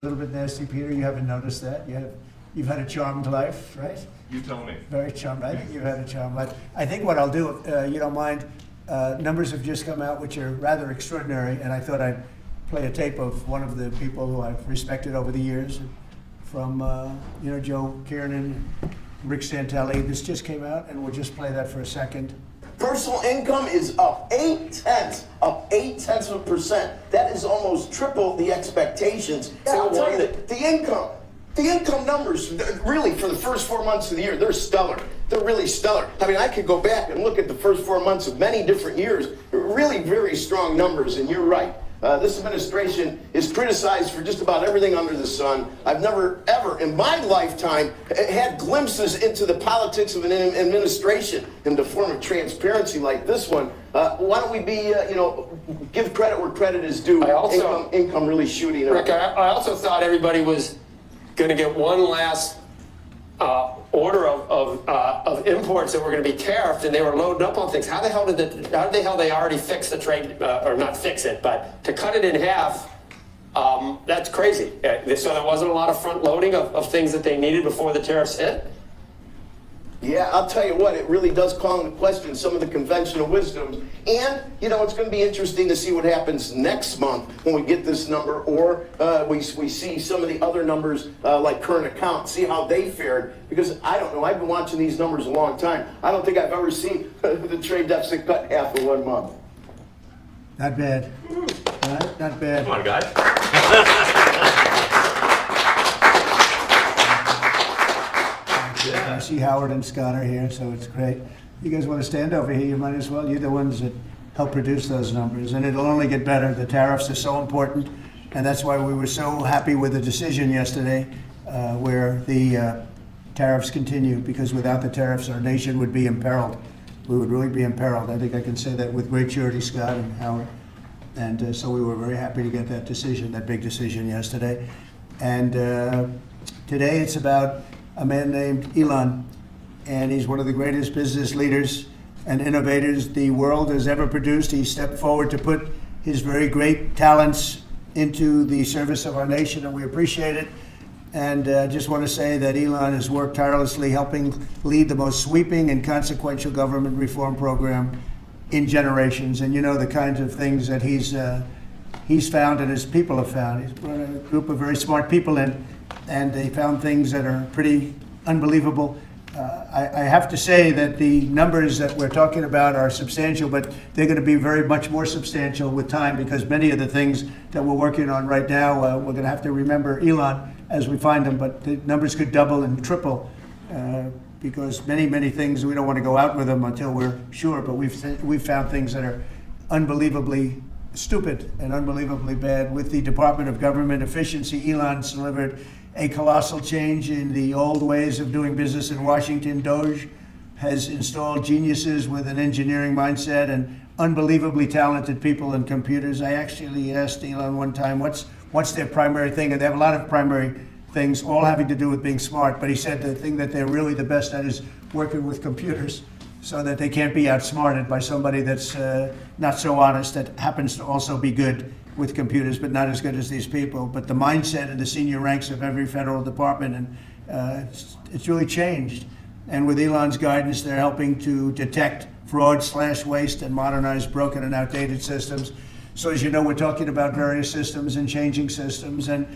A little bit nasty, Peter. You haven't noticed that. You've had a charmed life, right? You tell me. Very charmed. I think you've had a charmed life. I think what I'll do, you don't mind, numbers have just come out which are rather extraordinary, and I thought I'd play a tape of one of the people who I've respected over the years, from Joe Kiernan, Rick Santelli. This just came out, and we'll just play that for a second. Personal income is up 0.8%. That is almost triple the expectations. And I'll tell you that the income numbers, really, for the first 4 months of the year, they're stellar. They're really stellar. I mean, I could go back and look at the first 4 months of many different years. Really very strong numbers, and you're right. This administration is criticized for just about everything under the sun. I've never, ever, in my lifetime, had glimpses into the politics of an administration in the form of transparency like this one. Why don't we be, give credit where credit is due. Income really shooting up. Rick, I also thought everybody was going to get one last order of imports that were going to be tariffed, and they were loading up on things. How the hell did they already fix the trade, or not fix it, but to cut it in half? That's crazy. So there wasn't a lot of front loading of things that they needed before the tariffs hit. Yeah, I'll tell you what, it really does call into question some of the conventional wisdoms. And, it's going to be interesting to see what happens next month when we get this number, or we see some of the other numbers like current account, see how they fared. Because I don't know, I've been watching these numbers a long time. I don't think I've ever seen the trade deficit cut in half in 1 month. Not bad. Not bad. Come on, guys. I see Howard and Scott are here, so it's great. You guys want to stand over here? You might as well. You're the ones that help produce those numbers, and it'll only get better. The tariffs are so important, and that's why we were so happy with the decision yesterday where the tariffs continue, because without the tariffs, our nation would be imperiled. We would really be imperiled. I think I can say that with great surety, Scott and Howard. And so we were very happy to get that decision, that big decision yesterday. And today it's about a man named Elon, and he's one of the greatest business leaders and innovators the world has ever produced. He stepped forward to put his very great talents into the service of our nation, and we appreciate it. And I just want to say that Elon has worked tirelessly helping lead the most sweeping and consequential government reform program in generations. And the kinds of things that he's found and his people have found. He's brought a group of very smart people in, and they found things that are pretty unbelievable. I have to say that the numbers that we're talking about are substantial, but they're going to be very much more substantial with time, because many of the things that we're working on right now, we're going to have to remember Elon as we find them, but the numbers could double and triple because many things, we don't want to go out with them until we're sure, but we've found things that are unbelievably stupid and unbelievably bad. With the Department of Government Efficiency, Elon's delivered a colossal change in the old ways of doing business in Washington. DOGE has installed geniuses with an engineering mindset and unbelievably talented people in computers. I actually asked Elon one time, what's their primary thing? And they have a lot of primary things, all having to do with being smart. But he said the thing that they're really the best at is working with computers, so that they can't be outsmarted by somebody that's not so honest, that happens to also be good with computers, but not as good as these people. But the mindset in the senior ranks of every federal department, and it's really changed. And with Elon's guidance, they're helping to detect fraud, slash waste, and modernize broken and outdated systems. So as you know, we're talking about various systems and changing systems. And,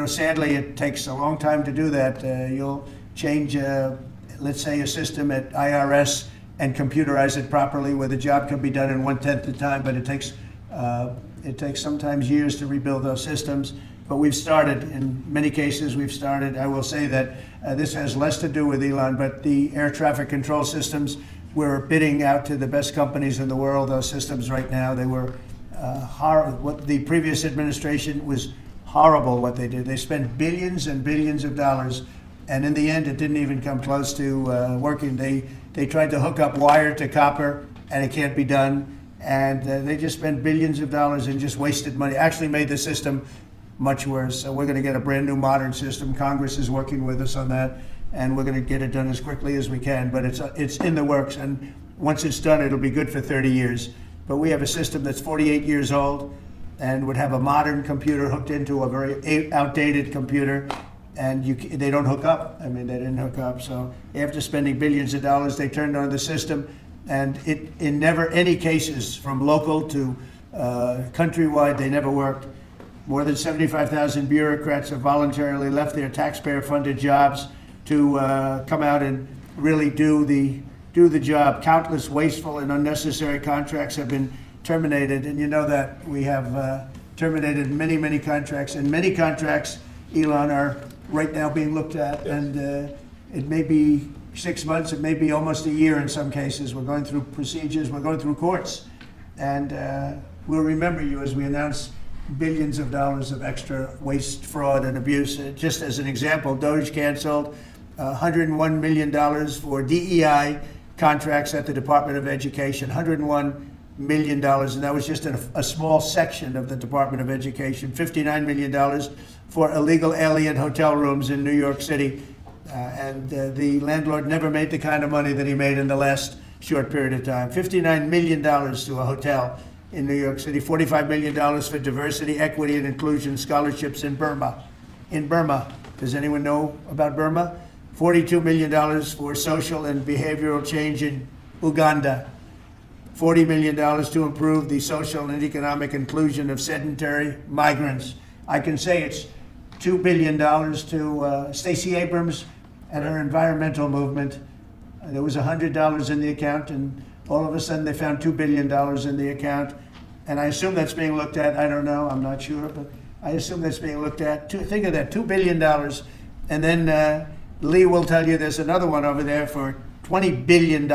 sadly, it takes a long time to do that. You'll change, let's say, a system at IRS and computerize it properly, where the job can be done in 1/10 the time, but it takes sometimes years to rebuild those systems. But we've started, in many cases we've started. I will say that this has less to do with Elon, but the air traffic control systems, we're bidding out to the best companies in the world, those systems right now. They were what the previous administration was horrible what they did. They spent billions and billions of dollars, and in the end it didn't even come close to working. They tried to hook up wire to copper, and it can't be done. And they just spent billions of dollars and just wasted money. Actually made the system much worse. So we're going to get a brand new modern system. Congress is working with us on that, and we're going to get it done as quickly as we can. But it's in the works, and once it's done, it'll be good for 30 years. But we have a system that's 48 years old. and would have a modern computer hooked into a very outdated computer, and they don't hook up. I mean, they didn't hook up. So after spending billions of dollars, they turned on the system, and in never any cases, from local to countrywide, they never worked. More than 75,000 bureaucrats have voluntarily left their taxpayer-funded jobs to come out and really do the job. Countless wasteful and unnecessary contracts have been terminated, and you know that we have terminated many, many contracts, and many contracts, Elon, are right now being looked at, and it may be 6 months, it may be almost a year in some cases. We're going through procedures, we're going through courts, and we'll remember you as we announce billions of dollars of extra waste, fraud, and abuse. Just as an example, DOGE canceled $101 million for DEI contracts at the Department of Education, $101 million, and that was just a small section of the Department of Education. $59 million for illegal alien hotel rooms in New York City, and the landlord never made the kind of money that he made in the last short period of time. $59 million to a hotel in New York City, $45 million for diversity, equity, and inclusion scholarships in Burma. In Burma, does anyone know about Burma? $42 million for social and behavioral change in Uganda. $40 million to improve the social and economic inclusion of sedentary migrants. I can say it's $2 billion to Stacey Abrams and her environmental movement. There was $100 in the account, and all of a sudden they found $2 billion in the account. And I assume that's being looked at. I don't know, I'm not sure, but I assume that's being looked at. Think of that, $2 billion. And then Lee will tell you there's another one over there for $20 billion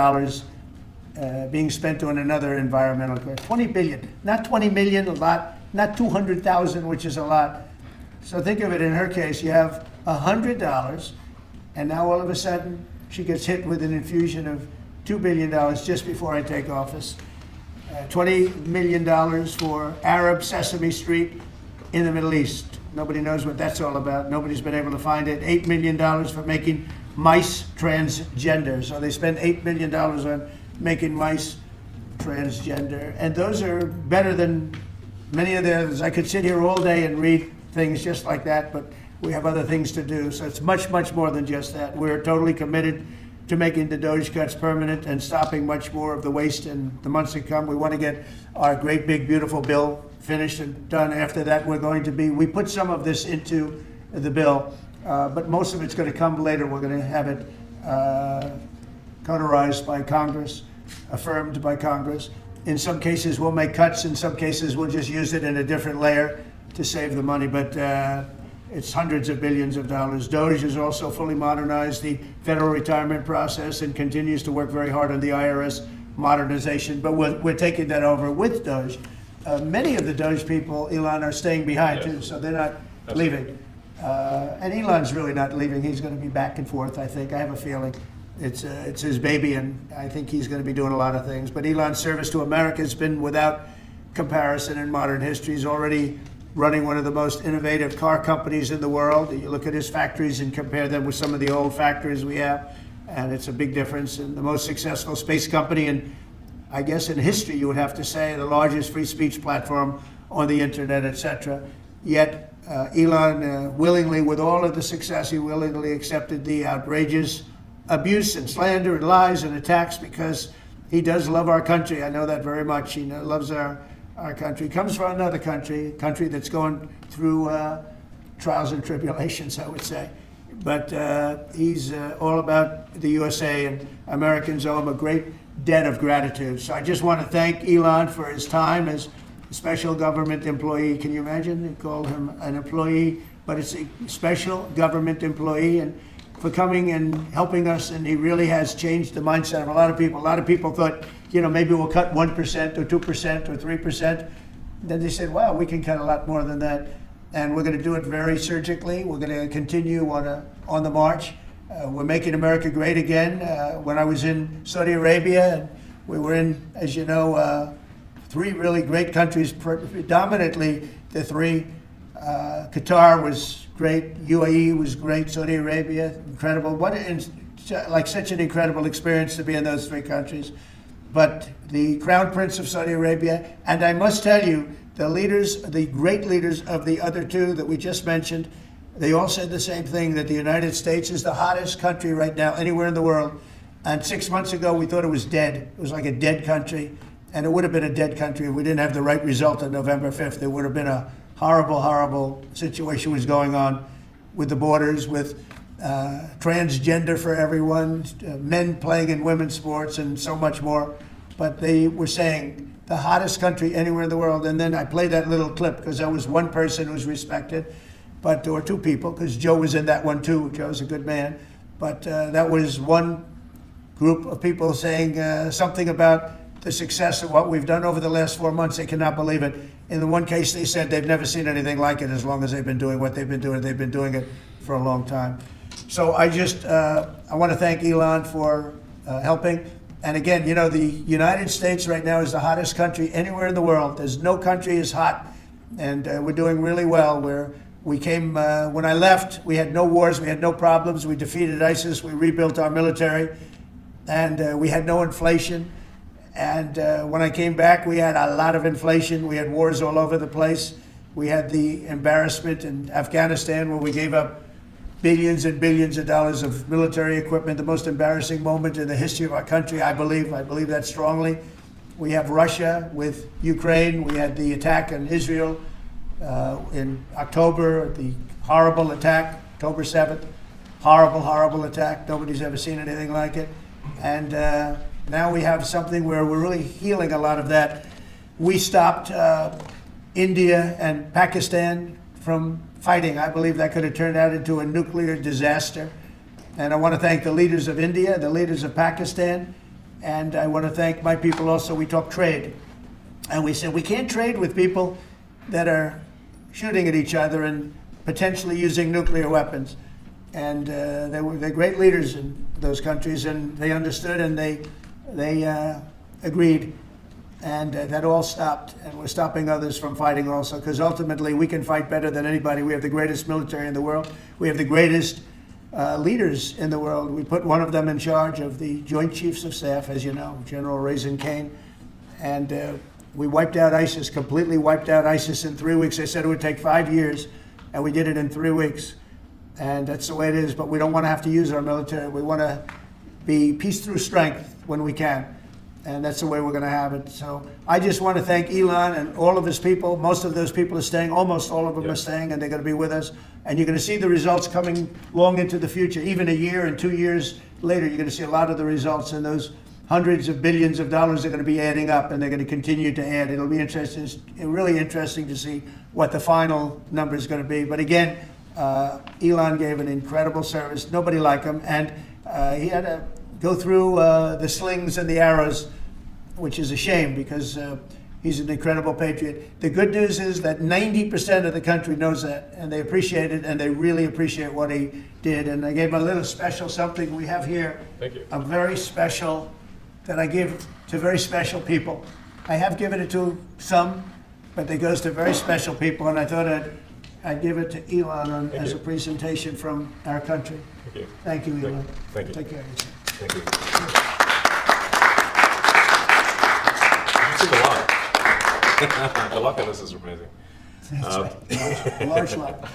being spent on another environmental cause. 20 billion, not 20 million, a lot, not 200,000, which is a lot. So think of it, in her case, you have $100, and now all of a sudden she gets hit with an infusion of $2 billion just before I take office. $20 million for Arab Sesame Street in the Middle East. Nobody knows what that's all about. Nobody's been able to find it. $8 million for making mice transgender. So they spend $8 million on making mice transgender. And those are better than many of the others. I could sit here all day and read things just like that, but we have other things to do. So it's much, much more than just that. We're totally committed to making the DOGE cuts permanent and stopping much more of the waste in the months to come. We want to get our great, big, beautiful bill finished and done. After that, we put some of this into the bill, but most of it's going to come later. We're going to have it cauterized by Congress, affirmed by Congress. In some cases, we'll make cuts. In some cases, we'll just use it in a different layer to save the money, but it's hundreds of billions of dollars. DOGE has also fully modernized the federal retirement process and continues to work very hard on the IRS modernization, but we're taking that over with DOGE. Many of the DOGE people, Elon, are staying behind too, so they're not leaving. And Elon's really not leaving. He's going to be back and forth, I think. I have a feeling. It's his baby, and I think he's going to be doing a lot of things. But Elon's service to America has been without comparison in modern history. He's already running one of the most innovative car companies in the world. You look at his factories and compare them with some of the old factories we have, and it's a big difference. And the most successful space company, and I guess in history you would have to say the largest free speech platform on the internet, etc. Yet Elon willingly, with all of the success, he willingly accepted the outrageous abuse and slander and lies and attacks because he does love our country. I know that very much. He loves our country. He comes from another country, a country that's going through trials and tribulations, I would say. But he's all about the USA, and Americans owe him a great debt of gratitude. So I just want to thank Elon for his time as a special government employee. Can you imagine? They call him an employee, but it's a special government employee, and for coming and helping us, and he really has changed the mindset of a lot of people. A lot of people thought, maybe we'll cut 1% or 2% or 3%. Then they said, wow, we can cut a lot more than that. And we're going to do it very surgically. We're going to continue on the march. We're making America great again. When I was in Saudi Arabia, and we were in, as you know, 3 really great countries, predominantly the 3. Qatar was great, UAE was great, Saudi Arabia, incredible. Such an incredible experience to be in those 3 countries. But the Crown Prince of Saudi Arabia, and I must tell you, the leaders, the great leaders of the other two that we just mentioned, they all said the same thing, that the United States is the hottest country right now anywhere in the world. And 6 months ago, we thought it was dead. It was like a dead country. And it would have been a dead country if we didn't have the right result on November 5th. There would have been a horrible, horrible situation was going on with the borders, with transgender for everyone, men playing in women's sports, and so much more. But they were saying the hottest country anywhere in the world. And then I played that little clip because there was one person who was respected, but there were two people, because Joe was in that one too. Joe's a good man. But that was one group of people saying something about the success of what we've done over the last 4 months. They cannot believe it. In the one case, they said they've never seen anything like it as long as they've been doing what they've been doing. They've been doing it for a long time. So I just, I want to thank Elon for helping. And again, you know, the United States right now is the hottest country anywhere in the world. There's no country as hot, and we're doing really well. We came, when I left, we had no wars, we had no problems. We defeated ISIS, we rebuilt our military, and we had no inflation. And when I came back, we had a lot of inflation. We had wars all over the place. We had the embarrassment in Afghanistan where we gave up billions and billions of dollars of military equipment, the most embarrassing moment in the history of our country, I believe. I believe that strongly. We have Russia with Ukraine. We had the attack on Israel in October, the horrible attack, October 7th. Horrible, horrible attack. Nobody's ever seen anything like it. And now we have something where we're really healing a lot of that. We stopped India and Pakistan from fighting. I believe that could have turned out into a nuclear disaster. And I want to thank the leaders of India, the leaders of Pakistan, and I want to thank my people also. We talked trade. And we said we can't trade with people that are shooting at each other and potentially using nuclear weapons. And they're great leaders in those countries, and they understood, and they agreed, and that all stopped. And we're stopping others from fighting also, because ultimately we can fight better than anybody. We have the greatest military in the world. We have the greatest leaders in the world. We put one of them in charge of the Joint Chiefs of Staff, as you know, General Raisin Kane, and we wiped out ISIS, completely wiped out ISIS in 3 weeks. They said it would take 5 years, and we did it in 3 weeks. And that's the way it is, but we don't want to have to use our military. We want to be peace through strength when we can, and that's the way we're going to have it. So I just want to thank Elon and all of his people. Most of those people are staying, almost all of them are staying, and they're going to be with us. And you're going to see the results coming long into the future. Even a year and 2 years later, you're going to see a lot of the results, and those hundreds of billions of dollars are going to be adding up, and they're going to continue to add. It'll be interesting, really interesting to see what the final number is going to be. But again, Elon gave an incredible service. Nobody like him, and he had to go through the slings and the arrows, which is a shame because he's an incredible patriot. The good news is that 90% of the country knows that, and they appreciate it, and they really appreciate what he did. And I gave him a little special something we have here. Thank you. A very special that I give to very special people. I have given it to some, but it goes to very special people, and I thought I'd give it to Elon as a presentation from our country. Thank you. Thank you, Elon. Thank you. Take care of yourself. Thank you. You see the luck. The luck in this is amazing. That's right. Large luck.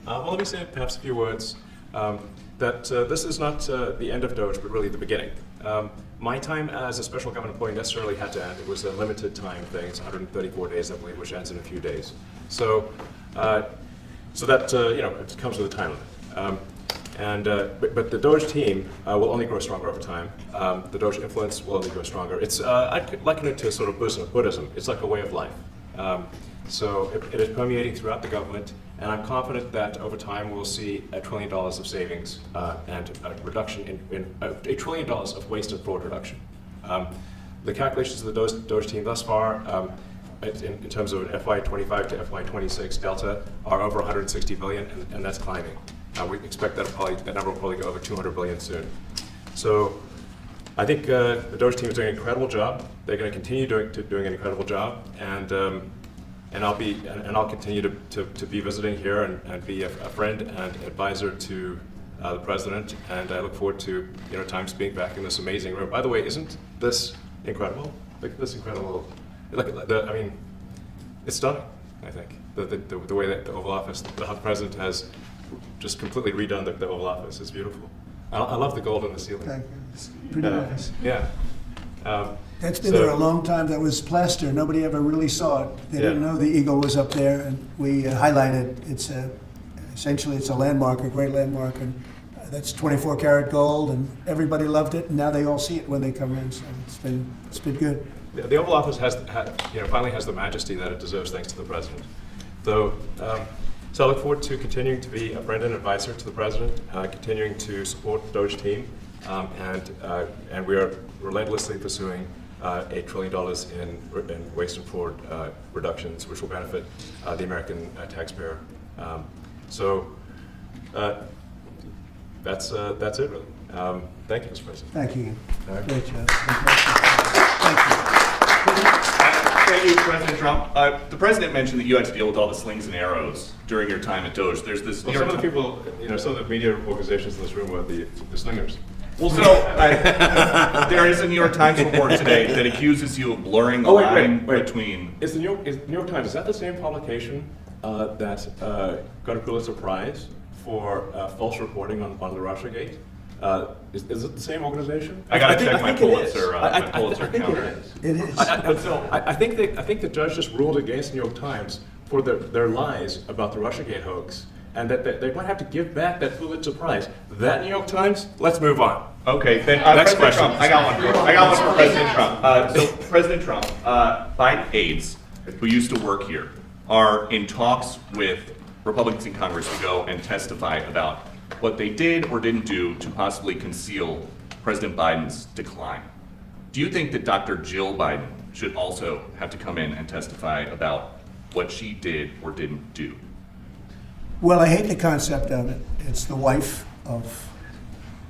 Well, let me say perhaps a few words. That this is not the end of Doge, but really the beginning. My time as a special government employee necessarily had to end. It was a limited time thing. It's 134 days, I believe, which ends in a few days. So that you know, it comes with a time limit. But the Doge team will only grow stronger over time. The Doge influence will only grow stronger. It's I'd liken it to sort of Buddhism. It's like a way of life. So it is permeating throughout the government, and I'm confident that over time we'll see $1 trillion of savings and a reduction in $1 trillion of waste and fraud reduction. The calculations of the Doge team thus far, in terms of an FY25 to FY26 delta, are over 160 billion, and that's climbing. We expect that number will probably go over 200 billion soon. So I think the Doge team is doing an incredible job. They're going to continue doing an incredible job, and I'll continue to be visiting here and be a friend and advisor to the president. And I look forward to times being back in this amazing room. By the way, isn't this incredible? Look at this incredible. I mean, It's stunning, I think. The way that the Oval Office, the president has just completely redone the Oval Office. It's beautiful. I love the gold on the ceiling. Thank you. It's pretty nice. Yeah. That's been there a long time. That was plaster. Nobody ever really saw it. They didn't know the eagle was up there, and we highlighted. It's essentially it's a landmark, a great landmark, and that's 24 karat gold, and everybody loved it. And now they all see it when they come in. So it's been good. The Oval Office finally has the majesty that it deserves, thanks to the president. So I look forward to continuing to be a friend and advisor to the president, continuing to support the Doge team, and we are relentlessly pursuing $8 trillion in waste and fraud reductions, which will benefit the American taxpayer. That's it, really. Thank you, Mr. President. Thank you. Great job. Thank you, President Trump. The president mentioned that you had to deal with all the slings and arrows during your time at Doge. There's this. Well, some of the people, some of the media organizations in this room were the slingers. Well, so there is a New York Times report today that accuses you of blurring the line between. Is the New York Times, is that the same publication that got a Pulitzer Prize for false reporting on the Russiagate? Is it the same organization? I got to check my Pulitzer counter. It is. I think the judge just ruled against New York Times for their lies about the Russiagate hoax, and that they might have to give back that Pulitzer Prize. That New York Times. Let's move on. Okay, then Next President question. Trump. I got one for President Trump. So President Trump, Biden aides who used to work here are in talks with Republicans in Congress to go and testify about what they did or didn't do to possibly conceal President Biden's decline. Do you think that Dr. Jill Biden should also have to come in and testify about what she did or didn't do? Well, I hate the concept of it. It's the wife of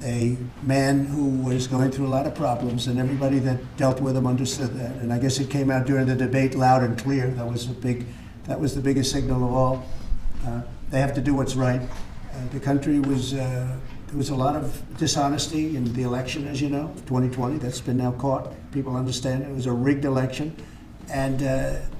a man who was going through a lot of problems, and everybody that dealt with him understood that. And I guess it came out during the debate loud and clear. That was the biggest signal of all. They have to do what's right. The country was, there was a lot of dishonesty in the election, as you know, 2020. That's been now caught. People understand it was a rigged election. And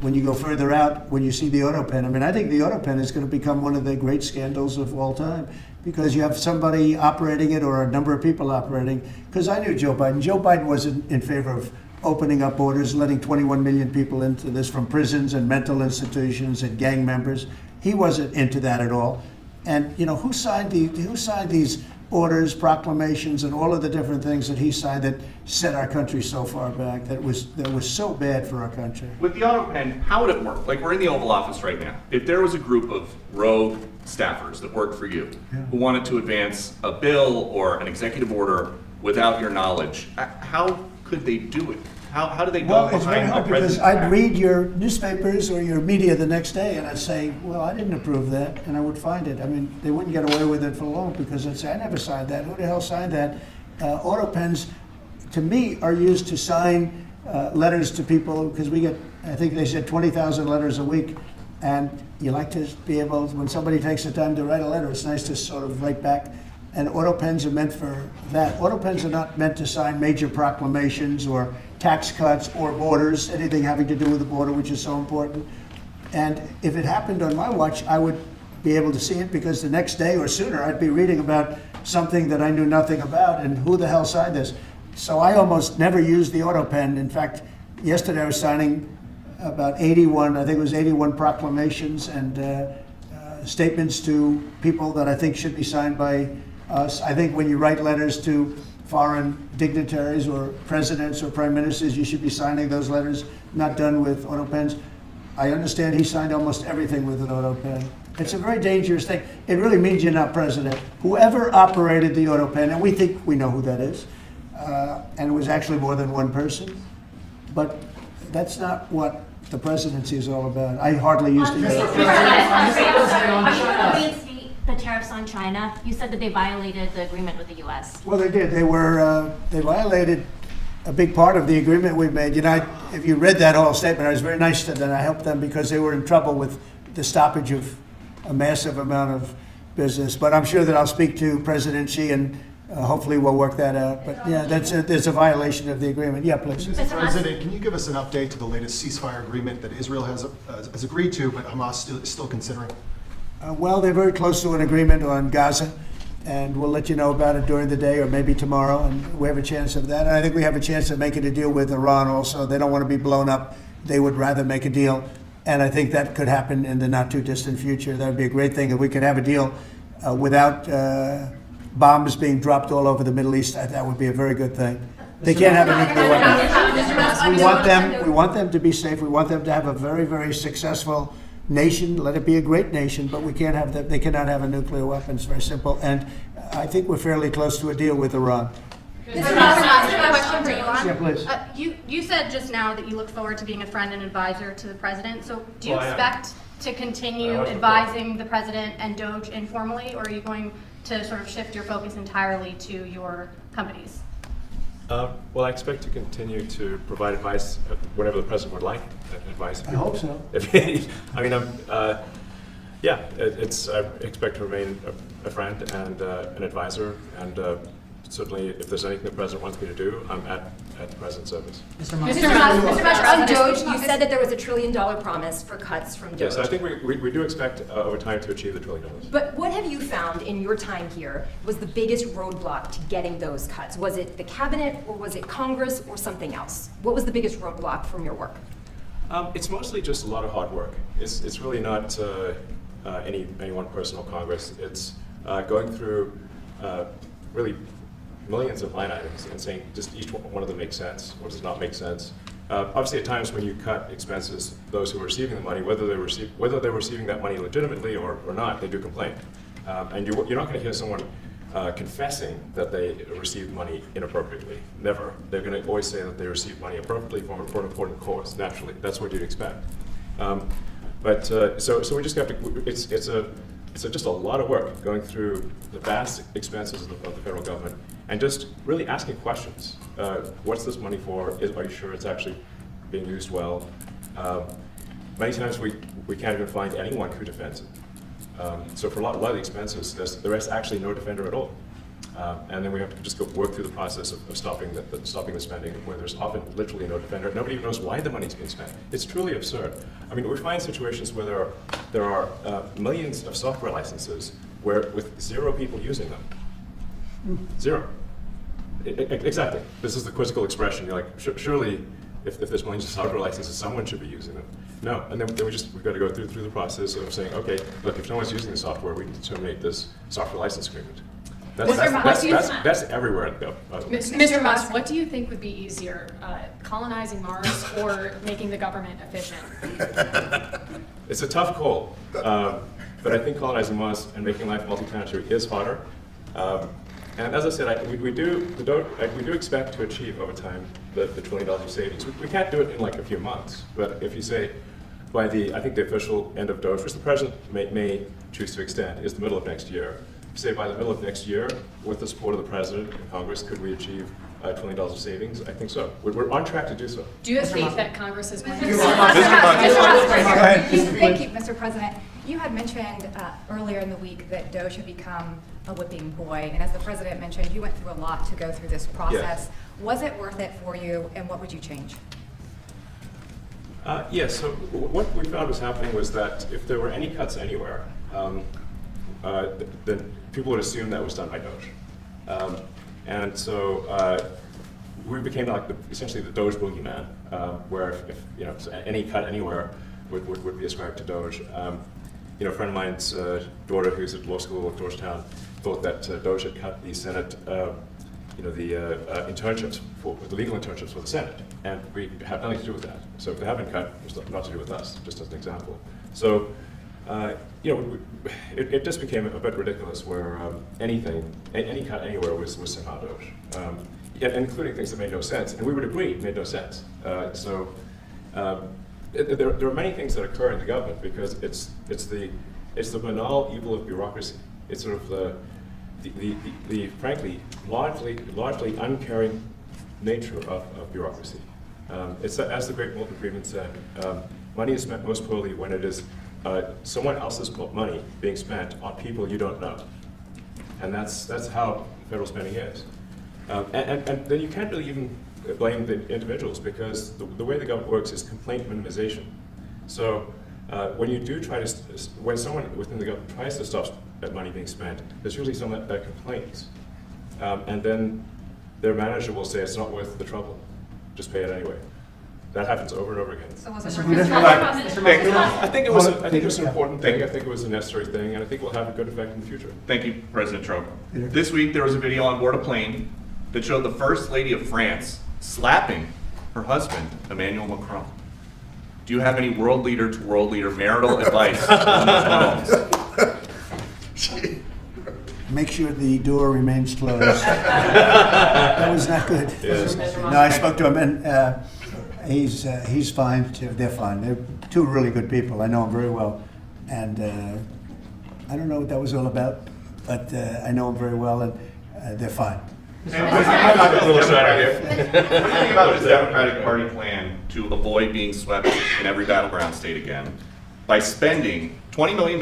when you go further out, when you see the auto pen, I mean, I think the auto pen is going to become one of the great scandals of all time, because you have somebody operating it or a number of people operating. Because I knew Joe Biden. Joe Biden wasn't in favor of opening up borders, letting 21 million people into this from prisons and mental institutions and gang members. He wasn't into that at all. And who signed these orders, proclamations, and all of the different things that he signed that set our country so far back, that was so bad for our country? With the auto pen, how would it work? Like, we're in the Oval Office right now. If there was a group of rogue staffers that worked for you who wanted to advance a bill or an executive order without your knowledge, how could they do it? How do they go Well, it's very behind hard the because president? I'd read your newspapers or your media the next day, and I'd say, well, I didn't approve that, and I would find it. I mean, they wouldn't get away with it for long because they'd say, I never signed that. Who the hell signed that? Auto pens, to me, are used to sign letters to people, because we get, I think they said 20,000 letters a week, and you like to be able, when somebody takes the time to write a letter, it's nice to sort of write back. And auto pens are meant for that. Auto pens are not meant to sign major proclamations or tax cuts or borders, anything having to do with the border, which is so important. And if it happened on my watch, I would be able to see it, because the next day or sooner I'd be reading about something that I knew nothing about, and who the hell signed this? So I almost never used the auto pen. In fact, yesterday I was signing about 81, I think it was 81 proclamations and statements to people that I think should be signed by us. I think when you write letters to foreign dignitaries or presidents or prime ministers, you should be signing those letters, not done with auto pens. I understand he signed almost everything with an auto pen. It's a very dangerous thing. It really means you're not president. Whoever operated the auto pen, and we think we know who that is, and it was actually more than one person, but that's not what the presidency is all about. I hardly used to use it. Reinstate the tariffs on China. You said that they violated the agreement with the U.S. Well, they did. They violated a big part of the agreement we made. If you read that whole statement, I was very nice to them. I helped them because they were in trouble with the stoppage of a massive amount of business. But I'm sure that I'll speak to President Xi and hopefully we'll work that out. But yeah, there's a violation of the agreement. Yeah, please. Mr. President, can you give us an update to the latest ceasefire agreement that Israel has agreed to, but Hamas is still considering? Well, they're very close to an agreement on Gaza, and we'll let you know about it during the day or maybe tomorrow, and we have a chance of that. And I think we have a chance of making a deal with Iran also. They don't want to be blown up. They would rather make a deal, and I think that could happen in the not-too-distant future. That would be a great thing if we could have a deal without bombs being dropped all over the Middle East. That would be a very good thing. They can't have a nuclear weapon. We want them to be safe. We want them to have a very, very successful nation. Let it be a great nation, but we can't have that. They cannot have a nuclear weapon. It's very simple. And I think we're fairly close to a deal with Iran. Question for Elon. Yeah, please. You said just now that you look forward to being a friend and advisor to the president. So do you Well, I am. expect to continue advising the president and Doge informally, or are you going to sort of shift your focus entirely to your companies? Well, I expect to continue to provide advice whenever the president would like advice. I hope so. I mean, yeah, I expect to remain a friend and an advisor, and certainly if there's anything the president wants me to do, I'm at the president's service. Mr. Musk, on Doge, you said that there was $1 trillion promise for cuts from Doge. Yes, I think we do expect over time to achieve the $1 trillion. But what have you found in your time here was the biggest roadblock to getting those cuts? Was it the cabinet, or was it Congress, or something else? What was the biggest roadblock from your work? It's mostly just a lot of hard work. It's really not any one person or Congress. It's going through really millions of line items and saying just each one of them makes sense, or does not make sense. Obviously, at times when you cut expenses, those who are receiving the money, whether they're receiving that money legitimately or not, they do complain. And you're not going to hear someone confessing that they received money inappropriately. Never. They're going to always say that they received money appropriately for an important cause. Naturally, that's what you'd expect. So we just have to. It's just a lot of work going through the vast expenses of the federal government and just really asking questions. What's this money for? Are you sure it's actually being used well? Many times we can't even find anyone who defends it. So for a lot of the expenses, there is actually no defender at all. And then we have to just go work through the process of stopping the spending, where there's often literally no defender. Nobody even knows why the money's being spent. It's truly absurd. I mean, we find situations where there are millions of software licenses with 0 people using them. 0. Exactly. This is the quizzical expression. You're like, surely, if there's millions of software licenses, someone should be using them. No, and then we've got to go through the process of saying, okay, look, if no one's using the software, we can terminate this software license agreement. That's everywhere. Mr. Musk, what do you think would be easier, colonizing Mars or making the government efficient? It's a tough call, but I think colonizing Mars and making life multi-planetary is harder. And as I said, we do expect to achieve over time the $1 trillion of savings. We can't do it in like a few months, but if you say by I think the official end of Doge, which the president may choose to extend, is the middle of next year. Say by the middle of next year, with the support of the president and Congress, could we achieve $1 trillion of savings? I think so. We're on track to do so. Do you have faith that Congress is going to? Thank you, Mr. President. You had mentioned earlier in the week that Doge had become a whipping boy, and as the president mentioned, you went through a lot to go through this process. Yes. Was it worth it for you, and what would you change? Yes, so what we found was happening was that if there were any cuts anywhere, then people would assume that was done by Doge. And so we became like essentially the Doge boogeyman, where if so any cut anywhere would be ascribed to Doge. A friend of mine's daughter, who's at law school at Georgetown, thought that Doge had cut the Senate, the internships, the legal internships for the Senate, and we have nothing to do with that. So if they have been cut, it's not to do with us, just as an example. So, it just became a bit ridiculous where any cut anywhere was somehow Doge, including things that made no sense, and we would agree made no sense. There are many things that occur in the government because it's the banal evil of bureaucracy. It's sort of the frankly largely uncaring nature of bureaucracy. It's as the great Milton Friedman said, money is spent most poorly when it is someone else's money being spent on people you don't know, and that's how federal spending is. And then you can't really even blame the individuals, because the way the government works is complaint minimization. So when you do try to, when someone within the government tries to stop that money being spent, there's usually someone that complains. And then their manager will say it's not worth the trouble, just pay it anyway. That happens over and over again. So was it I think it was an important thing. I think it was a necessary thing, and I think it will have a good effect in the future. Thank you, President Trump. This week there was a video on board a plane that showed the First Lady of France slapping her husband, Emmanuel Macron. Do you have any world leader to world leader marital advice on those moments? Make sure the door remains closed. That was not good. Yes. No, I spoke to him, and he's fine too. They're fine. They're two really good people. I know them very well, and I don't know what that was all about, but I know them very well, and they're fine. I'm a little shy here. What do you think about the Democratic Party plan to avoid being swept in every battleground state again by spending $20 million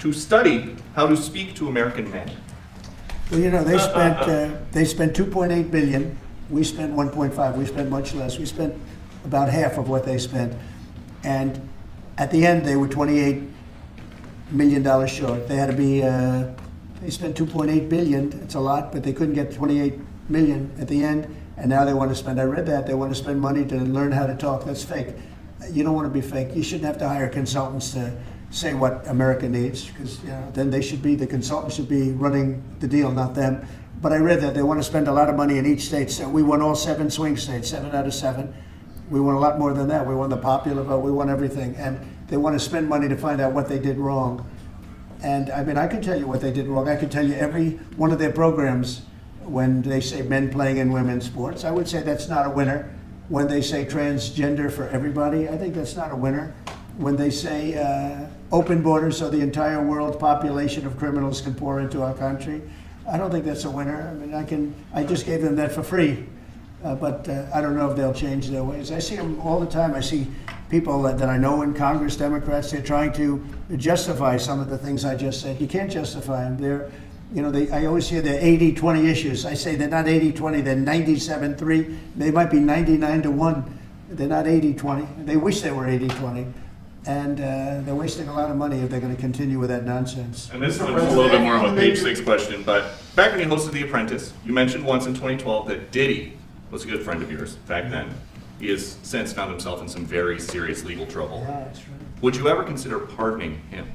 to study how to speak to American men? Well, you know, they spent 2.8 billion. We spent 1.5. We spent much less. We spent about half of what they spent, and at the end they were $28 million short. They had to be. They spent 2.8 billion. It's a lot, but they couldn't get 28 million at the end, and now they want to spend. I read that they want to spend money to learn how to talk. That's fake. You don't want to be fake. You shouldn't have to hire consultants to say what America needs, because then the consultants should be running the deal, not them. But I read that they want to spend a lot of money in each state. So we won all 7 swing states, 7 out of 7. We won a lot more than that. We won the popular vote. We won everything, and they want to spend money to find out what they did wrong. And I mean, I can tell you what they did wrong. I can tell you every one of their programs. When they say men playing in women's sports, I would say that's not a winner. When they say transgender for everybody, I think that's not a winner. When they say open borders so the entire world population of criminals can pour into our country, I don't think that's a winner. I mean, I just gave them that for free, but I don't know if they'll change their ways. I see them all the time. I see people that I know in Congress, Democrats, they're trying to justify some of the things I just said. You can't justify them. I always hear they're 80-20 issues. I say they're not 80-20, they're 97-3. They might be 99-1. They're not 80-20. They wish they were 80-20. And they're wasting a lot of money if they're going to continue with that nonsense. And this one's a little bit more of a page 6 question, but back when you hosted The Apprentice, you mentioned once in 2012 that Diddy was a good friend of yours back then. He has since found himself in some very serious legal trouble. Yeah, that's right. Would you ever consider pardoning him?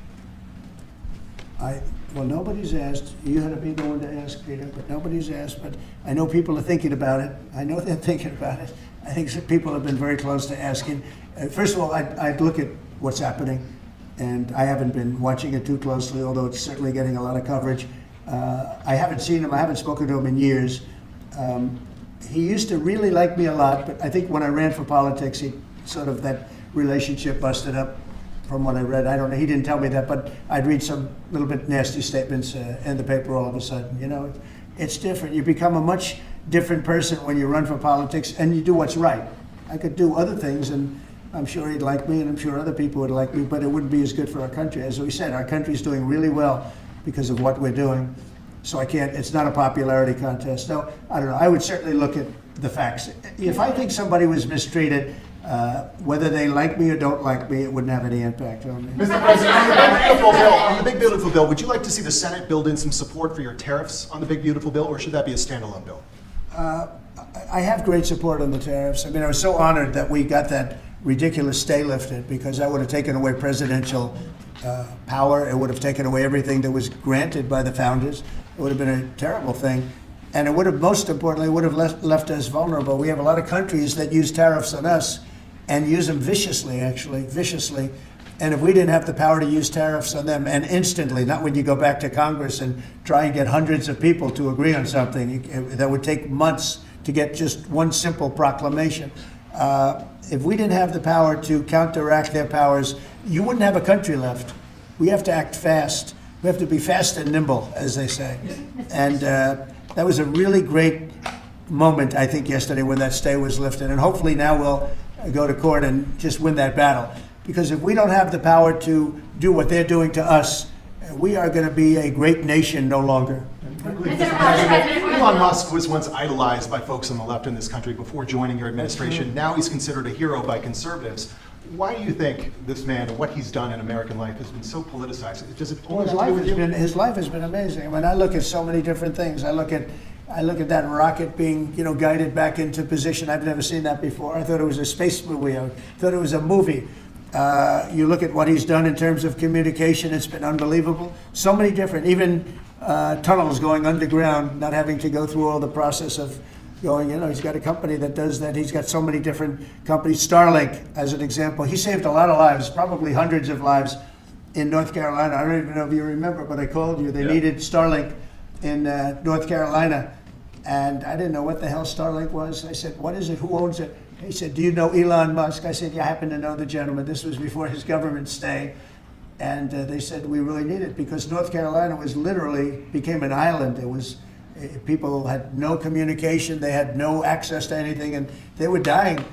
Well, nobody's asked. You had to be the one to ask, Peter, but nobody's asked. But I know people are thinking about it. I know they're thinking about it. I think some people have been very close to asking. First of all, I'd look at what's happening, and I haven't been watching it too closely, although it's certainly getting a lot of coverage. I haven't seen him. I haven't spoken to him in years. He used to really like me a lot, but I think when I ran for politics, that relationship busted up. From what I read, I don't know. He didn't tell me that, but I'd read some little bit nasty statements in the paper all of a sudden. It's different. You become a much different person when you run for politics and you do what's right. I could do other things, and I'm sure he'd like me, and I'm sure other people would like me, but it wouldn't be as good for our country. As we said, our country's doing really well because of what we're doing. So it's not a popularity contest. No, I don't know. I would certainly look at the facts. If I think somebody was mistreated, whether they like me or don't like me, it wouldn't have any impact on me. Mr. President, on the Big Beautiful Bill, would you like to see the Senate build in some support for your tariffs on the Big Beautiful Bill, or should that be a standalone bill? I have great support on the tariffs. I mean, I was so honored that we got that ridiculous stay lifted, because that would have taken away presidential power. It would have taken away everything that was granted by the founders. It would have been a terrible thing. And it would have, most importantly, would have left us vulnerable. We have a lot of countries that use tariffs on us and use them viciously, actually, viciously. And if we didn't have the power to use tariffs on them, and instantly, not when you go back to Congress and try and get hundreds of people to agree on something, that would take months to get just one simple proclamation. If we didn't have the power to counteract their powers, you wouldn't have a country left. We have to act fast. We have to be fast and nimble, as they say. And that was a really great moment, I think, yesterday when that stay was lifted. And hopefully now we'll go to court and just win that battle. Because if we don't have the power to do what they're doing to us, we are going to be a great nation no longer. Elon Musk was once idolized by folks on the left in this country before joining your administration. Now he's considered a hero by conservatives. Why do you think this man and what he's done in American life has been so politicized? Does it Well, only have to do with you? his life has been amazing. I mean, I look at so many different things. I look at that rocket being, guided back into position. I've never seen that before. I thought it was a space movie. I thought it was a movie. You look at what he's done in terms of communication. It's been unbelievable. So many different, even tunnels going underground, not having to go through all the process of going, he's got a company that does that. He's got so many different companies. Starlink, as an example, he saved a lot of lives, probably hundreds of lives in North Carolina. I don't even know if you remember, but I called you. They needed Starlink in North Carolina. And I didn't know what the hell Starlink was. I said, what is it? Who owns it? He said, do you know Elon Musk? I said, yeah, I happen to know the gentleman. This was before his government stay. And they said, we really need it because North Carolina was literally became an island. It was, people had no communication. They had no access to anything and they were dying.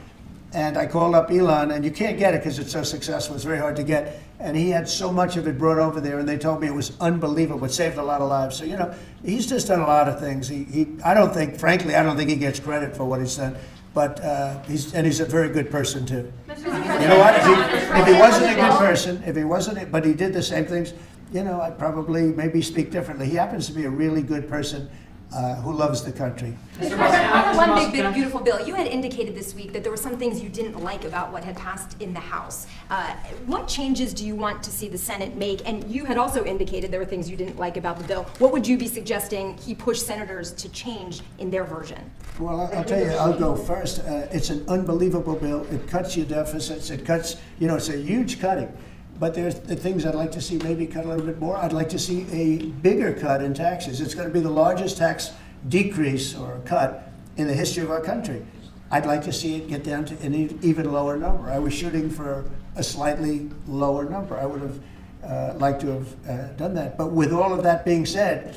And I called up Elon, and you can't get it because it's so successful. It's very hard to get. And he had so much of it brought over there, and they told me it was unbelievable. It saved a lot of lives. So, he's just done a lot of things. I don't think he gets credit for what he's done. But he's a very good person, too. You know what? If he wasn't a good person, but he did the same things, I'd probably maybe speak differently. He happens to be a really good person who loves the country. Mr. President, one big, beautiful bill. You had indicated this week that there were some things you didn't like about what had passed in the House. What changes do you want to see the Senate make? And you had also indicated there were things you didn't like about the bill. What would you be suggesting he push senators to change in their version? Well, I'll tell you, I'll go first. It's an unbelievable bill. It cuts your deficits. It cuts, it's a huge cutting. But there's the things I'd like to see maybe cut a little bit more. I'd like to see a bigger cut in taxes. It's going to be the largest tax decrease or cut in the history of our country. I'd like to see it get down to an even lower number. I was shooting for a slightly lower number. I would have liked to have done that. But with all of that being said,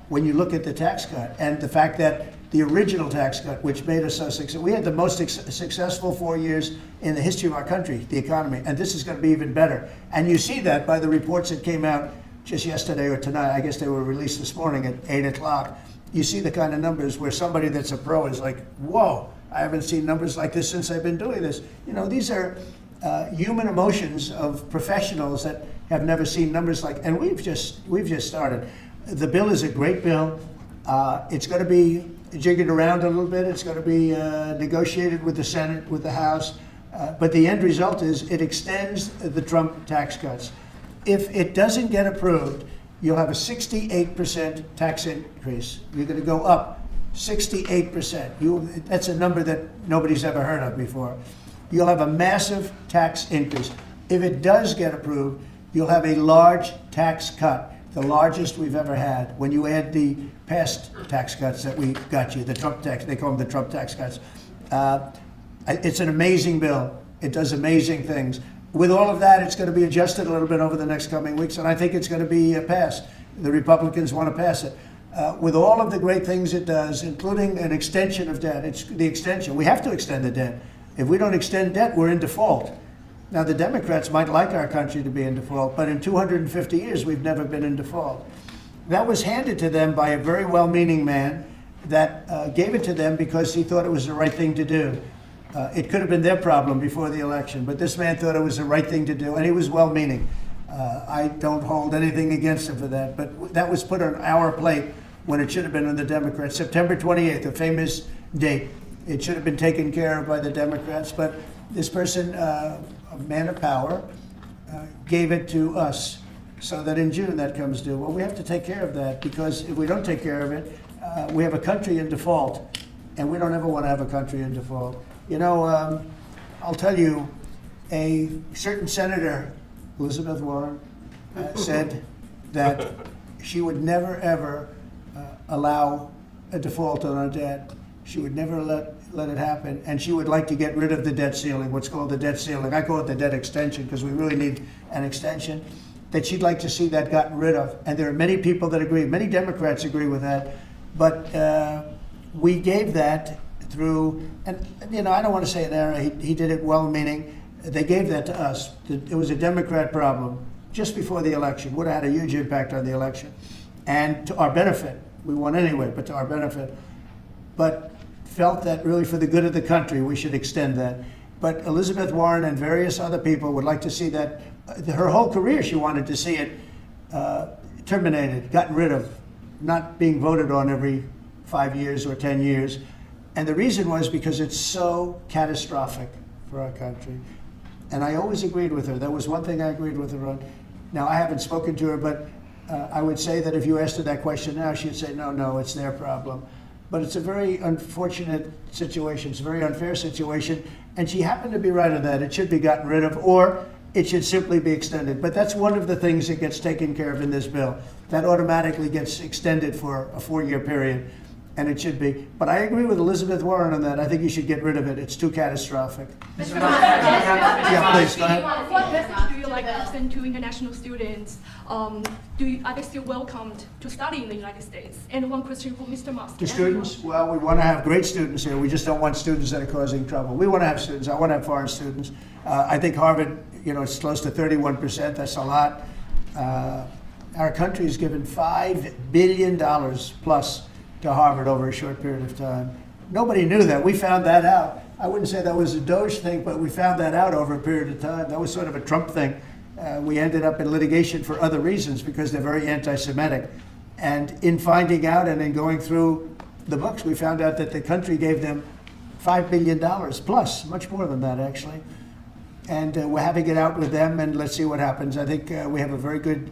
when you look at the tax cut and the fact that the original tax cut, which made us so successful, we had the most successful 4 years in the history of our country, the economy, and this is going to be even better. And you see that by the reports that came out just yesterday or tonight. I guess they were released this morning at 8 o'clock. You see the kind of numbers where somebody that's a pro is like, whoa, I haven't seen numbers like this since I've been doing this. These are human emotions of professionals that have never seen numbers like, and we've just started. The bill is a great bill. It's going to be jiggered around a little bit. It's going to be negotiated with the Senate, with the House. But the end result is it extends the Trump tax cuts. If it doesn't get approved, you'll have a 68% tax increase. You're going to go up 68%. That's a number that nobody's ever heard of before. You'll have a massive tax increase. If it does get approved, you'll have a large tax cut, the largest we've ever had. When you add the past tax cuts that we got you, the Trump tax, they call them the Trump tax cuts. It's an amazing bill. It does amazing things. With all of that, it's going to be adjusted a little bit over the next coming weeks, and I think it's going to be passed. The Republicans want to pass it. With all of the great things it does, including an extension of debt, it's the extension. We have to extend the debt. If we don't extend debt, we're in default. Now, the Democrats might like our country to be in default, but in 250 years, we've never been in default. That was handed to them by a very well-meaning man that gave it to them because he thought it was the right thing to do. It could have been their problem before the election, but this man thought it was the right thing to do, and he was well-meaning. I don't hold anything against him for that, but that was put on our plate when it should have been on the Democrats. September 28th, a famous date. It should have been taken care of by the Democrats, but this person, a man of power, gave it to us so that in June that comes due. Well, we have to take care of that because if we don't take care of it, we have a country in default, and we don't ever want to have a country in default. I'll tell you, a certain senator, Elizabeth Warren, said that she would never, ever allow a default on our debt. She would never let it happen, and she would like to get rid of the debt ceiling, what's called the debt ceiling. I call it the debt extension because we really need an extension, that she'd like to see that gotten rid of. And there are many people that agree. Many Democrats agree with that. But we gave that through, and I don't want to say an error. He did it well-meaning. They gave that to us. It was a Democrat problem. just before the election. Would have had a huge impact on the election. And to our benefit. We won anyway, but to our benefit. But felt that really for the good of the country, we should extend that. But Elizabeth Warren and various other people would like to see that, her whole career she wanted to see it terminated, gotten rid of, not being voted on every 5 years or 10 years. And the reason was because it's so catastrophic for our country. And I always agreed with her. That was one thing I agreed with her on. Now, I haven't spoken to her, but I would say that if you asked her that question now, she'd say, no, it's their problem. But it's a very unfortunate situation. It's a very unfair situation. And she happened to be right on that. It should be gotten rid of, or it should simply be extended. But that's one of the things that gets taken care of in this bill. That automatically gets extended for a 4-year period, and it should be. But I agree with Elizabeth Warren on that. I think you should get rid of it. It's too catastrophic. Yeah, please, go ahead. What message do you like to send to international students? Are they still welcomed to study in the United States? And one question for Mr. Musk. To students? Well, we want to have great students here. We just don't want students that are causing trouble. We want to have students. I want to have foreign students. I think Harvard, it's close to 31%. That's a lot. Our country has given $5 billion plus to Harvard over a short period of time. Nobody knew that. We found that out. I wouldn't say that was a Doge thing, but we found that out over a period of time. That was sort of a Trump thing. We ended up in litigation for other reasons because they're very anti-Semitic. And in finding out and in going through the books, we found out that the country gave them $5 billion plus, much more than that actually. And we're having it out with them, and let's see what happens. I think we have a very good,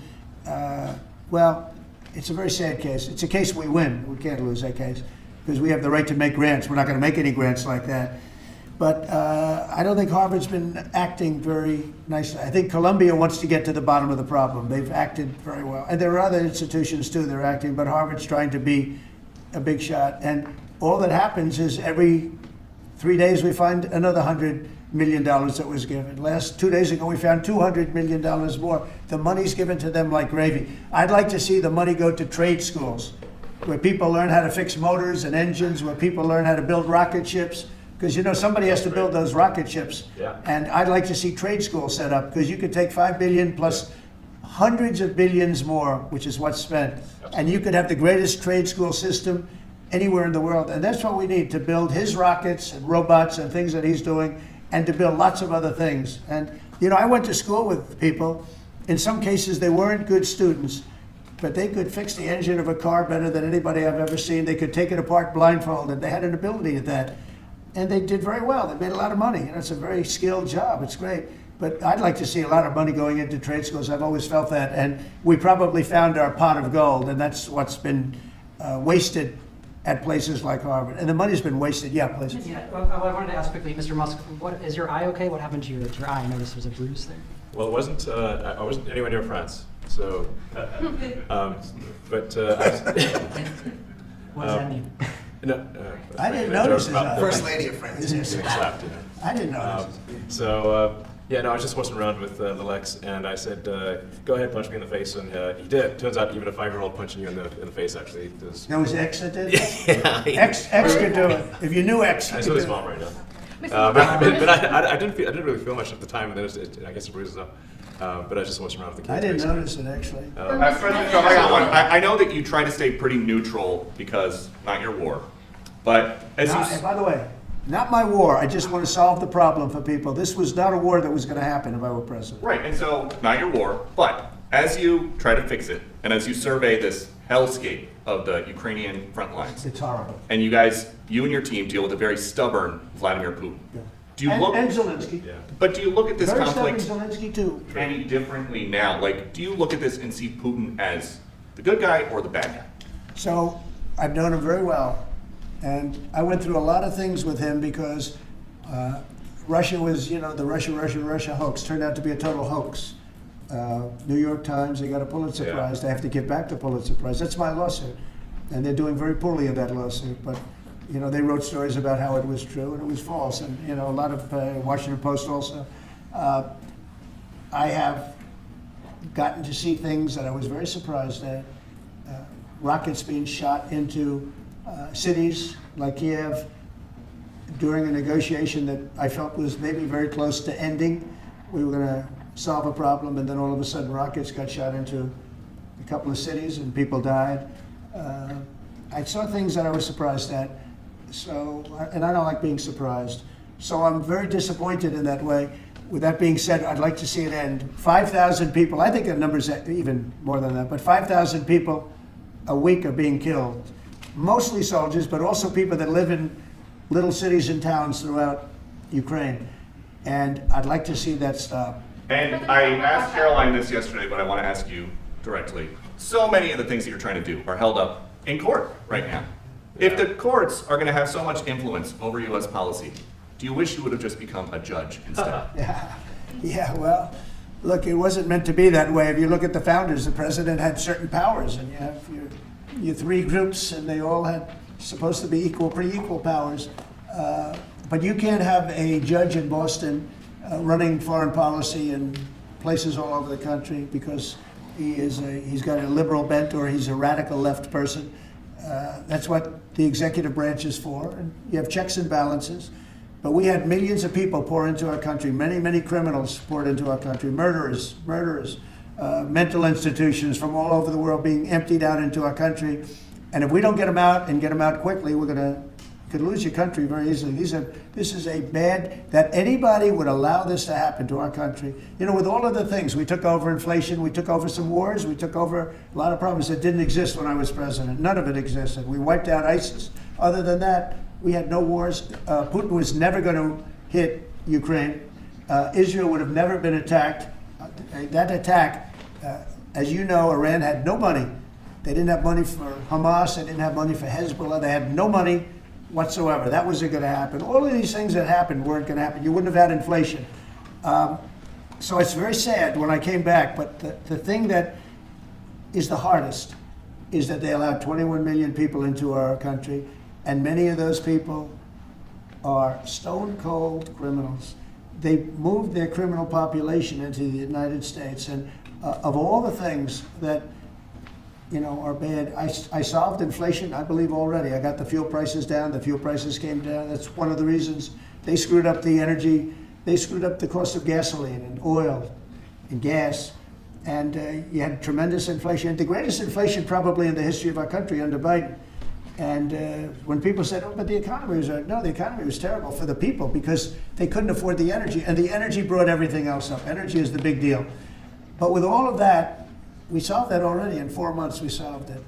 it's a very sad case. It's a case we win. We can't lose that case because we have the right to make grants. We're not going to make any grants like that. But I don't think Harvard's been acting very nicely. I think Columbia wants to get to the bottom of the problem. They've acted very well. And there are other institutions too that are acting, but Harvard's trying to be a big shot. And all that happens is every 3 days we find another $100 million that was given. 2 days ago we found $200 million more. The money's given to them like gravy. I'd like to see the money go to trade schools, where people learn how to fix motors and engines, where people learn how to build rocket ships. Because somebody has to build those rocket ships. Yeah. And I'd like to see trade schools set up, because you could take $5 billion plus hundreds of billions more, which is what's spent. Absolutely. And you could have the greatest trade school system anywhere in the world. And that's what we need to build his rockets and robots and things that he's doing, and to build lots of other things. And I went to school with people. In some cases, they weren't good students, but they could fix the engine of a car better than anybody I've ever seen. They could take it apart blindfolded. They had an ability at that. And they did very well. They made a lot of money. It's a very skilled job. It's great. But I'd like to see a lot of money going into trade schools. I've always felt that. And we probably found our pot of gold, and that's what's been wasted at places like Harvard. And the money's been wasted. Yeah, please. Yeah, well, I wanted to ask quickly, Mr. Musk, is your eye okay? What happened to your eye? I noticed there was a bruise there. Well, it wasn't. I wasn't anywhere near France. So, what does that mean? No, I didn't notice his First Lady of France. I didn't notice. I was just messing around with the Lex, and I said, "Go ahead, punch me in the face," and he did. Turns out, even a 5-year-old punching you in the face actually does. That was X that did. Yeah. X could do it. If you knew X, I saw his mom right now. But I didn't really feel much at the time, and then I guess it bruises up. But I just messing around with the kids. I didn't notice it actually. President Trump, I got one. I know that you try to stay pretty neutral because not your war, but by the way, not my war. I just want to solve the problem for people. This was not a war that was going to happen if I were president. Right, and so not your war, but as you try to fix it, and as you survey this hellscape of the Ukrainian front lines, it's horrible. And you and your team deal with a very stubborn Vladimir Putin. Yeah. Do you look? And Zelensky. Yeah. But do you look at this very conflict Zelensky too. any differently now? Like, do you look at this and see Putin as the good guy or the bad guy? So I've known him very well, and I went through a lot of things with him because Russia was, the Russia hoax turned out to be a total hoax. New York Times, they got a Pulitzer Prize. They have to give back the Pulitzer Prize. That's my lawsuit, and they're doing very poorly in that lawsuit. But they wrote stories about how it was true and it was false, and a lot of Washington Post also. I have gotten to see things that I was very surprised at. Rockets being shot into cities like Kiev during a negotiation that I felt was maybe very close to ending. We were going to solve a problem, and then all of a sudden rockets got shot into a couple of cities and people died. I saw things that I was surprised at. So, and I don't like being surprised. So I'm very disappointed in that way. With that being said, I'd like to see it end. 5,000 people, I think the number's even more than that, but 5,000 people a week are being killed. Mostly soldiers, but also people that live in little cities and towns throughout Ukraine. And I'd like to see that stop. And I asked Caroline this yesterday, but I want to ask you directly. So many of the things that you're trying to do are held up in court right now. If the courts are going to have so much influence over U.S. policy, do you wish you would have just become a judge instead? Yeah, well, look, it wasn't meant to be that way. If you look at the founders, the president had certain powers, and you have your three groups, and they all had supposed to be pretty equal powers. But you can't have a judge in Boston running foreign policy in places all over the country because he's got a liberal bent or he's a radical left person. That's what the executive branch is for. And you have checks and balances. But we had millions of people pour into our country, many, many criminals poured into our country, murderers, mental institutions from all over the world being emptied out into our country. And if we don't get them out and get them out quickly, could lose your country very easily. This is a bad, that anybody would allow this to happen to our country. You know, with all of the things, we took over inflation, we took over some wars, we took over a lot of problems that didn't exist when I was president. None of it existed. We wiped out ISIS. Other than that, we had no wars. Putin was never going to hit Ukraine. Israel would have never been attacked. That attack, as you know, Iran had no money. They didn't have money for Hamas. They didn't have money for Hezbollah. They had no money whatsoever. That wasn't going to happen. All of these things that happened weren't going to happen. You wouldn't have had inflation. So it's very sad when I came back. But the thing that is the hardest is that they allowed 21 million people into our country. And many of those people are stone cold criminals. They moved their criminal population into the United States. And of all the things that are bad, I solved inflation, I believe, already. I got the fuel prices down. The fuel prices came down. That's one of the reasons. They screwed up the energy. They screwed up the cost of gasoline and oil and gas. And you had tremendous inflation. The greatest inflation probably in the history of our country under Biden. And when people said, oh, but the economy was, no, the economy was terrible for the people because they couldn't afford the energy. And the energy brought everything else up. Energy is the big deal. But with all of that, we solved that already. In 4 months, we solved it.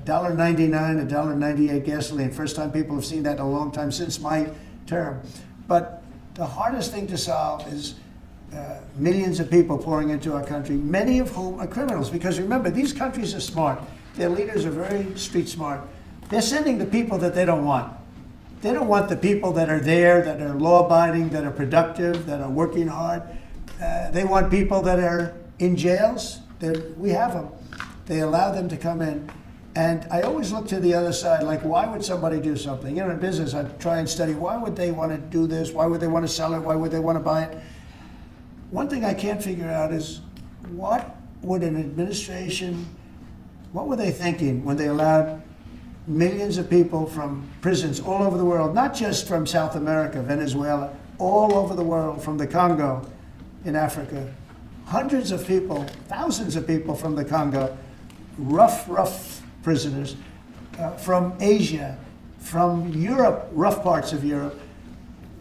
$1.99, $1.98 gasoline. First time people have seen that in a long time since my term. But the hardest thing to solve is millions of people pouring into our country, many of whom are criminals. Because remember, these countries are smart. Their leaders are very street smart. They're sending the people that they don't want. They don't want the people that are there, that are law-abiding, that are productive, that are working hard. They want people that are in jails. We have them. They allow them to come in. And I always look to the other side, like, why would somebody do something? In business, I try and study, why would they want to do this? Why would they want to sell it? Why would they want to buy it? One thing I can't figure out is what would an administration, what were they thinking when they allowed millions of people from prisons all over the world, not just from South America, Venezuela, all over the world, from the Congo in Africa. Hundreds of people, thousands of people from the Congo, rough prisoners, from Asia, from Europe, rough parts of Europe.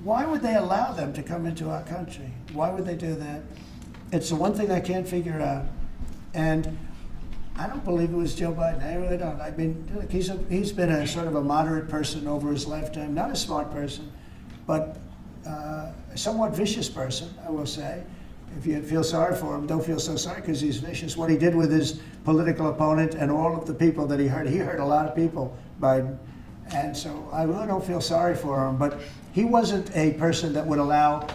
Why would they allow them to come into our country? Why would they do that? It's the one thing I can't figure out. And I don't believe it was Joe Biden. I really don't. I mean, look, he's been a sort of a moderate person over his lifetime. Not a smart person, but a somewhat vicious person, I will say. If you feel sorry for him, don't feel so sorry because he's vicious. What he did with his political opponent and all of the people that he hurt a lot of people, Biden. And so I really don't feel sorry for him. But he wasn't a person that would allow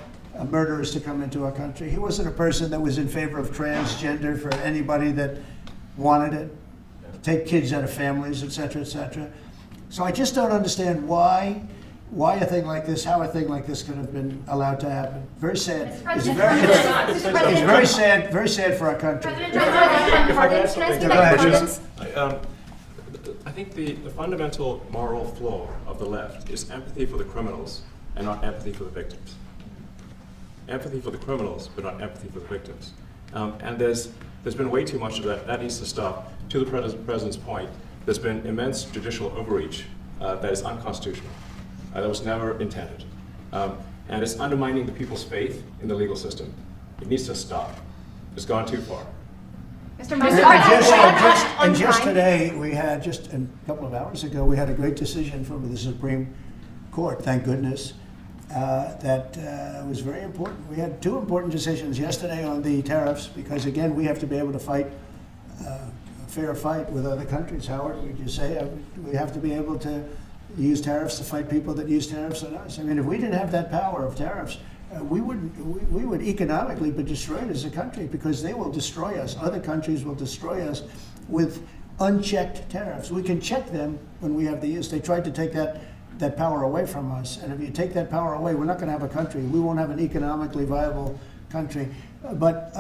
murderers to come into our country. He wasn't a person that was in favor of transgender for anybody that wanted it, take kids out of families, et cetera, et cetera. So I just don't understand why a thing like this, how a thing like this could have been allowed to happen. Very sad. It's very sad for our country. I think the fundamental moral flaw of the left is empathy for the criminals and not empathy for the victims. empathy for the criminals, but not empathy for the victims. And there's been way too much of that. That needs to stop. To the president's point, there's been immense judicial overreach that is unconstitutional. That was never intended. And it's undermining the people's faith in the legal system. It needs to stop. It's gone too far. Mr. And just today, we had, just a couple of hours ago, we had a great decision from the Supreme Court, thank goodness, that was very important. We had two important decisions yesterday on the tariffs, because again, we have to be able to fight a fair fight with other countries. Howard, would you say we have to be able to use tariffs to fight people that use tariffs on us? I mean, if we didn't have that power of tariffs, we would economically be destroyed as a country, because they will destroy us. Other countries will destroy us with unchecked tariffs. We can check them when we have the use. They tried to take that power away from us. And if you take that power away, we're not going to have a country. We won't have an economically viable country. But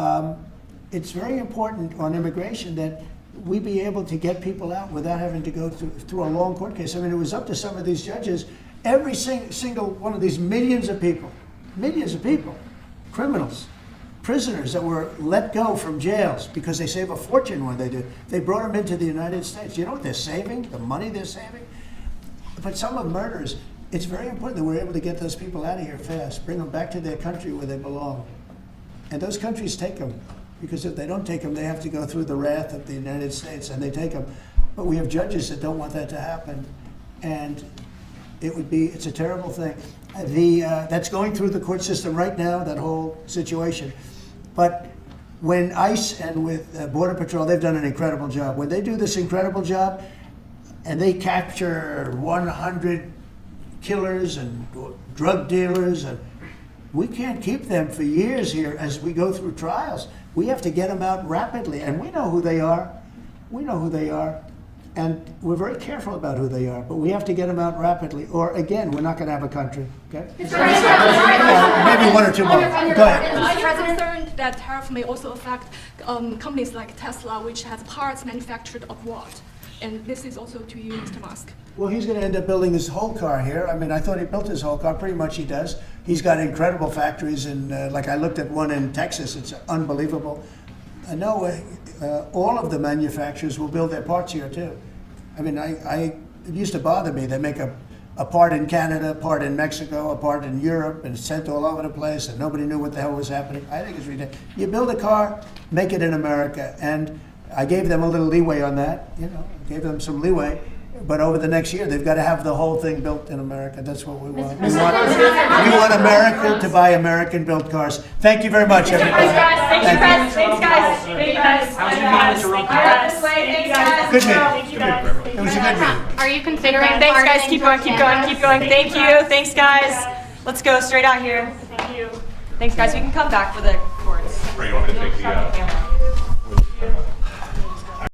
it's very important on immigration that we be able to get people out without having to go through a long court case. I mean, it was up to some of these judges. Every single one of these millions of people, criminals, prisoners that were let go from jails because they save a fortune when they do. They brought them into the United States. You know what they're saving? The money they're saving? But some of murders, it's very important that we're able to get those people out of here fast, bring them back to their country where they belong. And those countries take them, because if they don't take them, they have to go through the wrath of the United States, and they take them. But we have judges that don't want that to happen, and it's a terrible thing. That's going through the court system right now, that whole situation. But when ICE and with Border Patrol, they've done an incredible job. When they do this incredible job, and they capture 100 killers and drug dealers, and we can't keep them for years here as we go through trials. We have to get them out rapidly, and we know who they are. We know who they are, and we're very careful about who they are, but we have to get them out rapidly, or again, we're not going to have a country, okay? Maybe one or two more. Go ahead. Are you concerned that tariff may also affect companies like Tesla, which has parts manufactured abroad? And this is also to you, Mr. Musk. Well, he's going to end up building his whole car here. I mean, I thought he built his whole car. Pretty much he does. He's got incredible factories, and like I looked at one in Texas. It's unbelievable. No, all of the manufacturers will build their parts here too. I mean, it used to bother me. They make a part in Canada, a part in Mexico, a part in Europe, and it's sent all over the place, and nobody knew what the hell was happening. I think it's ridiculous. You build a car, make it in America, and I gave them a little leeway on that, gave them some leeway, but over the next year, they've got to have the whole thing built in America. That's what we want. We want America to buy American-built cars. Thank you very much, everybody. Thanks, guys. Good meeting. It was a good meeting. Are you considering? Thanks, guys. Keep going. Thank you. Thanks, guys. Let's go straight out here. Thank you. Thanks, guys. We can come back for the chorus. Ray, you want me to take the...